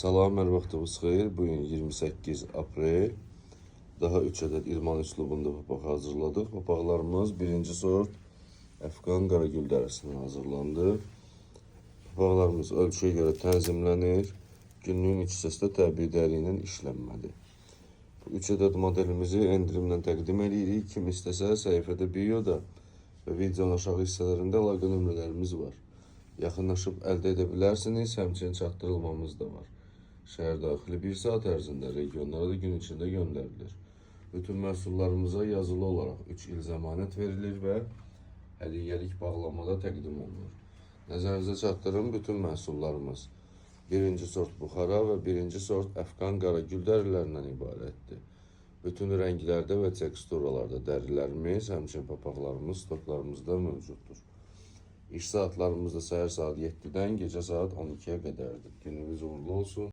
Salam, hər vaxtınız xeyir. Bugün 28 aprel. Daha 3 ədəd İrman üslubunda papaq hazırladıq. Papaqlarımız birinci sort Əfqan Qaragül dərisindən hazırlandı. Papaqlarımız ölçüyə görə tənzimlənir. Günlüyün iç hissəsində təbii dəri ilə işlənməli. Bu 3 ədəd modelimizi endirimlə təqdim edirik. Kim istəsə səhifədə bioda və videonun aşağı hissələrində əlaqə nömrələrimiz var. Yaxınlaşıb əldə edə bilərsiniz, həmçinin çatdırılmamız da var. Şəhər daxili 1 saat ərzində, regionlara da gün içində göndərilir. Bütün məhsullarımıza yazılı olaraq 3 il zəmanət verilir və hədiyyəlik bağlamada təqdim olunur. Nəzərinizə çatdırın, bütün məhsullarımız birinci sort buxara və birinci sort Əfqan Qaragül dərilərindən ibarətdir. Bütün rənglərdə və teksturalarda dərilərimiz, həmçinin papaqlarımız stoklarımızda mövcuddur. İş saatlarımız da səhər saat 7-dən gecə saat 12-yə qədərdir. Gününüz uğurlu olsun.